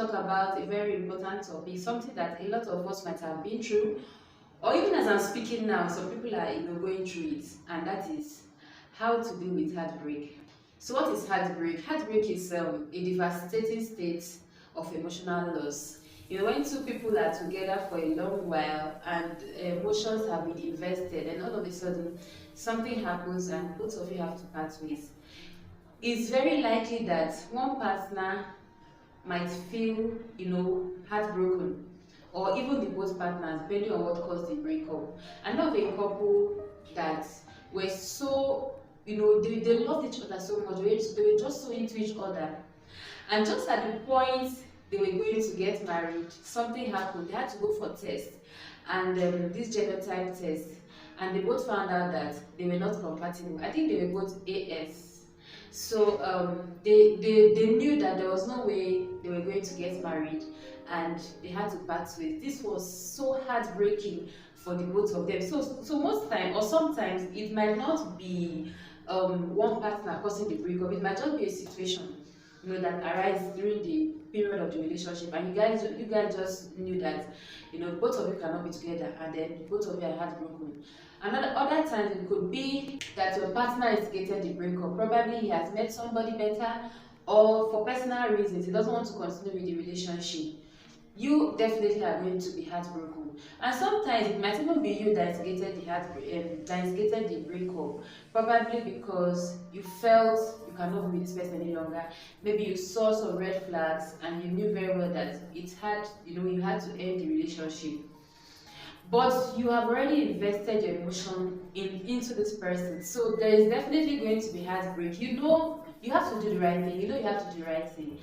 talk about a very important topic, something that a lot of us might have been through, or even as I'm speaking now, some people are going through it, and that is how to deal with heartbreak. So, what is heartbreak? Heartbreak is a devastating state of emotional loss. When two people are together for a long while and emotions have been invested, and all of a sudden something happens and both of you have to part ways, it's very likely that one partner might feel, heartbroken, or even the both partners, depending on what caused the breakup. I know of a couple that were so, they loved each other so much, they were just so into each other. And just at the point they were going to get married, something happened. They had to go for tests, and this genotype test, and they both found out that they were not compatible. I think they were both AS. So they knew that there was no way they were going to get married, and they had to part ways. This was so heartbreaking for the both of them. So most time, or sometimes, it might not be one partner causing the breakup. It might just be a situation that arises during the period of the relationship, and you guys just knew that both of you cannot be together, and then both of you are heartbroken. Other times it could be that your partner instigated the breakup. Probably he has met somebody better, or for personal reasons he doesn't want to continue with the relationship. You definitely are going to be heartbroken, and sometimes it might even be you that instigated the breakup. Probably because you felt you cannot be with this person any longer. Maybe you saw some red flags, and you knew very well that you had to end the relationship. But you have already invested your emotion into this person, so there is definitely going to be heartbreak. You have to do the right thing. You have to do the right thing,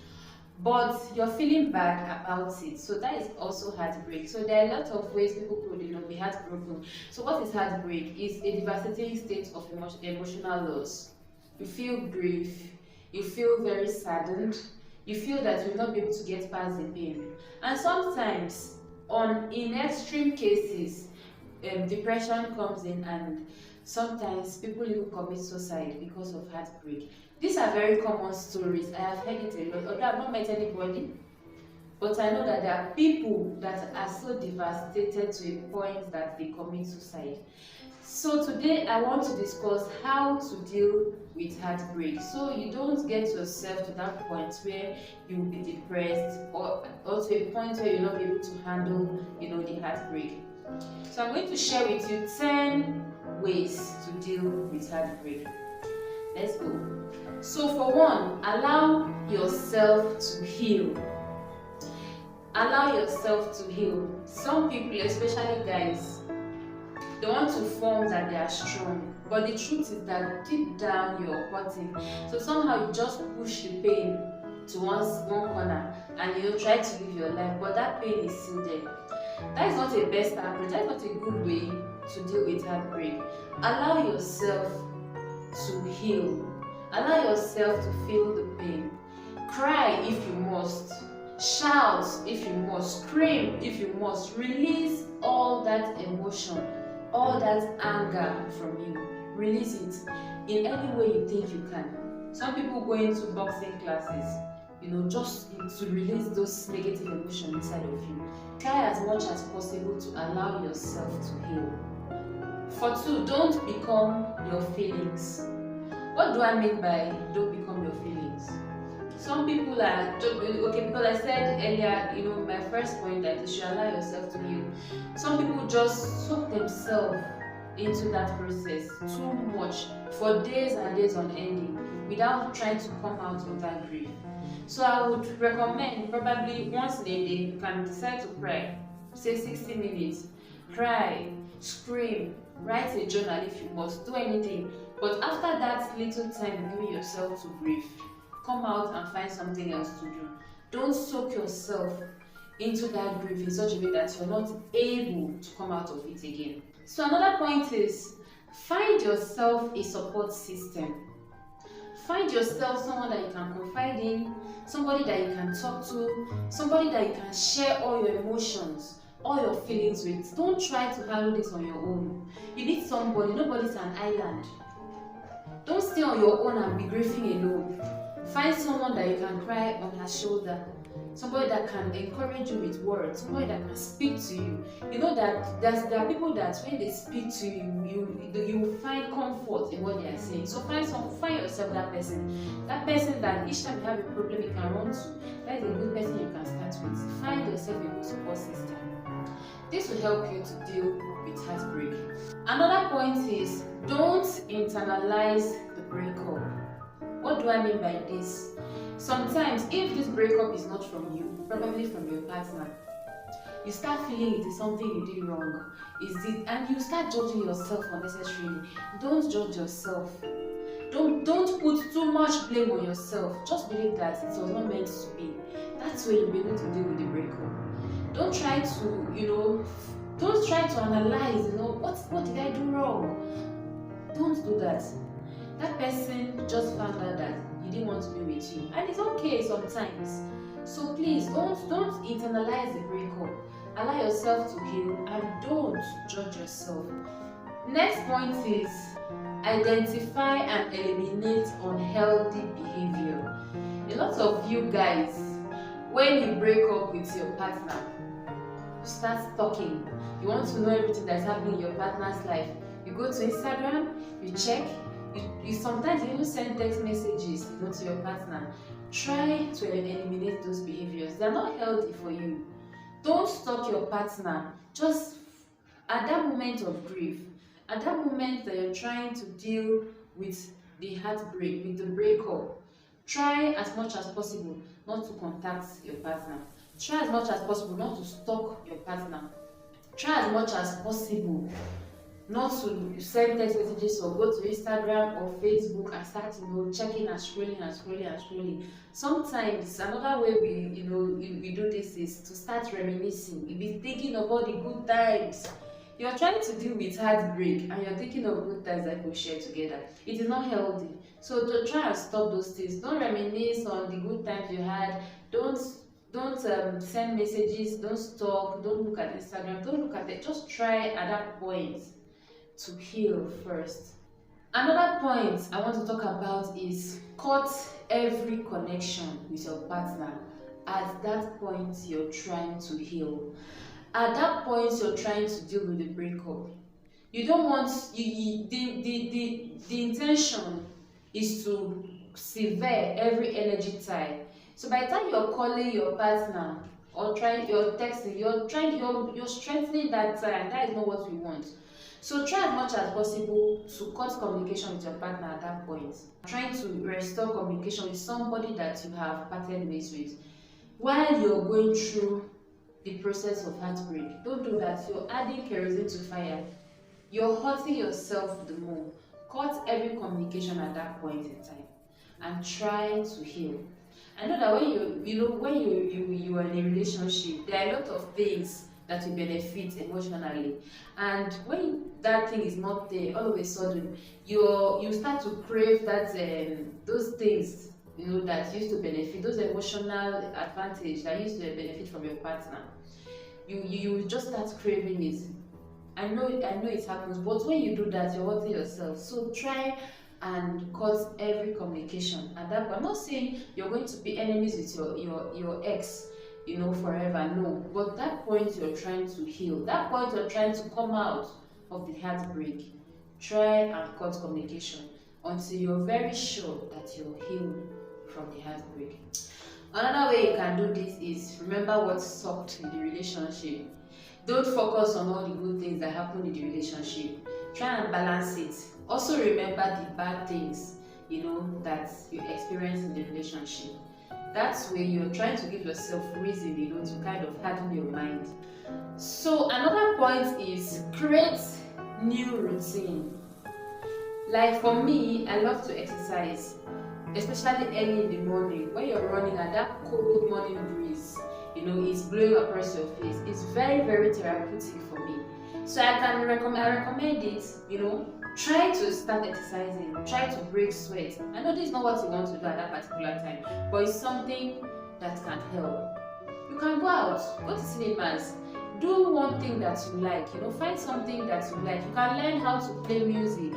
but you're feeling bad about it, so that is also heartbreak. So there are a lot of ways people could be heartbroken. So what is heartbreak? It's a devastating state of emotional loss. You feel grief, you feel very saddened, you feel that you'll not be able to get past the pain, and sometimes, in extreme cases, depression comes in, and sometimes people even commit suicide because of heartbreak. These are very common stories. I have heard it a lot. Although I've not met anybody, but I know that there are people that are so devastated to a point that they commit suicide. So today I want to discuss how to deal with heartbreak, so you don't get yourself to that point where you will be depressed, or to a point where you're not able to handle the heartbreak. So I'm going to share with you 10 ways to deal with heartbreak. Let's go. So for one, allow yourself to heal. Allow yourself to heal. Some people, especially guys, they want to form that they are strong, but the truth is that deep down you're hurting. So somehow you just push the pain to one corner, and try to live your life, but that pain is still there. That is not a best approach. That is not a good way to deal with heartbreak. Allow yourself to heal. Allow yourself to feel the pain. Cry if you must. Shout if you must. Scream if you must. Release all that emotion, all that anger from you. Release it in any way you think you can. Some people go into boxing classes, just to release those negative emotions inside of you. Try as much as possible to allow yourself to heal. For two, don't become your feelings. What do I mean by don't become your feelings? Some people are because I said earlier, my first point, that you should allow yourself to heal. Some people just soak themselves into that process too much for days and days on ending without trying to come out of that grief. So I would recommend, probably once in a day, you can decide to cry. Say 60 minutes. Cry, scream, write a journal if you must, do anything. But after that little time giving yourself to grief, come out and find something else to do. Don't soak yourself into that grief in such a way that you're not able to come out of it again. So another point is, find yourself a support system. Find yourself someone that you can confide in, somebody that you can talk to, somebody that you can share all your emotions, all your feelings with. Don't try to handle this on your own. You need somebody. Nobody's an island. Don't stay on your own and be grieving alone. Find someone that you can cry on her shoulder. somebody that can encourage you with words, somebody that can speak to you. You know that there are people that when they speak to you, you find comfort in what they are saying. So find yourself that person that each time you have a problem you can run to. That is a good person you can start with. Find yourself a good support system. This will help you to deal with heartbreak. Another point is, don't internalize the breakup. What do I mean by this? Sometimes, if this breakup is not from you, probably from your partner, you start feeling it is something you did wrong. And you start judging yourself unnecessarily. Don't judge yourself. Don't put too much blame on yourself. Just believe that it was not meant to be. That's when you'll be able to deal with the breakup. Don't try to analyze, what did I do wrong? Don't do that. That person just found out that he didn't want to be with you, and it's okay sometimes. So please don't internalize the breakup. Allow yourself to heal and don't judge yourself. Next point is, identify and eliminate unhealthy behavior. A lot of you guys, when you break up with your partner, you start stalking. You want to know everything that's happening in your partner's life. You go to Instagram, you check, you sometimes even send text messages to your partner. Try to eliminate those behaviors. They're not healthy for you. Don't stalk your partner. Just at that moment of grief, at that moment that you're trying to deal with the heartbreak, with the breakup, try as much as possible not to contact your partner. Try as much as possible not to stalk your partner. Try as much as possible not to send text messages or go to Instagram or Facebook and start checking and scrolling. Sometimes another way we do this is to start reminiscing. You'll be thinking of all the good times. You're trying to deal with heartbreak and you're thinking of good times that we share together. It is not healthy. So to try and stop those things. Don't reminisce on the good times you had. Don't send messages. Don't stalk. Don't look at Instagram. Don't look at it. Just try at that point to heal first. Another point I want to talk about is cut every connection with your partner at that point you're trying to heal. At that point you're trying to deal with the breakup. You don't want the intention is to sever every energy tie. So by the time you're calling your partner or you're texting, you're strengthening that tie, and that is not what we want. So try as much as possible to cut communication with your partner at that point. Trying to restore communication with somebody that you have parted ways with while you're going through the process of heartbreak. Don't do that. You're adding kerosene to fire. You're hurting yourself the more. Cut every communication at that point in time and try to heal. I know that when you are in a relationship, there are a lot of things that will benefit emotionally, and when that thing is not there, all of a sudden you start to crave those things that used to benefit, those emotional advantage that used to benefit from your partner. You just start craving it. I know it happens, but when you do that, you're hurting yourself. So try and cut every communication at that point. I'm not saying you're going to be enemies with your ex forever, no, but that point you're trying to heal, that point you're trying to come out of the heartbreak, try and cut communication until you're very sure that you're healed from the heartbreak. Another way you can do this is remember what sucked in the relationship. Don't focus on all the good things that happened in the relationship. Try and balance it. Also remember the bad things that you experienced in the relationship. That's where you're trying to give yourself reason, to kind of harden your mind. So another point is create new routine. Like for me, I love to exercise, especially early in the morning when you're running and that cold morning breeze, it's blowing across your face. It's very, very therapeutic for me. So I recommend it, try to start exercising, try to break sweat. I know this is not what you want to do at that particular time, but it's something that can help. You can go out, go to cinemas, do one thing that you like, find something that you like. You can learn how to play music,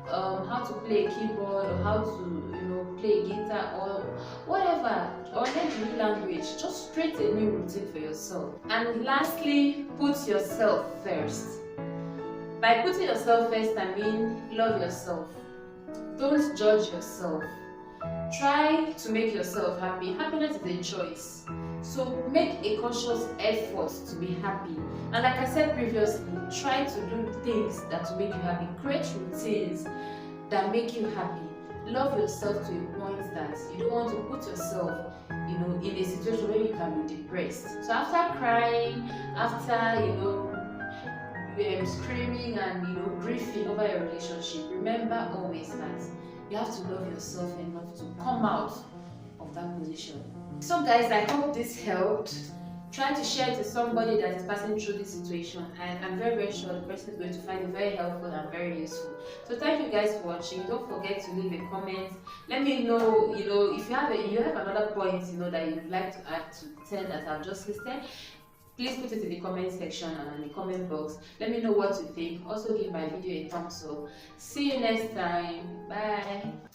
how to play a keyboard, or how to, play guitar or whatever, or learn a new language. Just create a new routine for yourself. And lastly, put yourself first. By putting yourself first, I mean love yourself. Don't judge yourself. Try to make yourself happy. Happiness is a choice. So make a conscious effort to be happy. And like I said previously, try to do things that will make you happy. Create routines that make you happy. Love yourself to a point that you don't want to put yourself, in a situation where you can be depressed. So after crying, after screaming and grieving over your relationship, remember always that you have to love yourself enough to come out of that position. So guys, I hope this helped. Try to share it to somebody that is passing through this situation, and I'm very, very sure the person is going to find it very helpful and very useful. So thank you guys for watching. Don't forget to leave a comment. Let me know, if you have another point that you'd like to add to 10 that I've just listed. Please put it in the comment section and in the comment box. Let me know what you think. Also give my video a thumbs up. See you next time. Bye.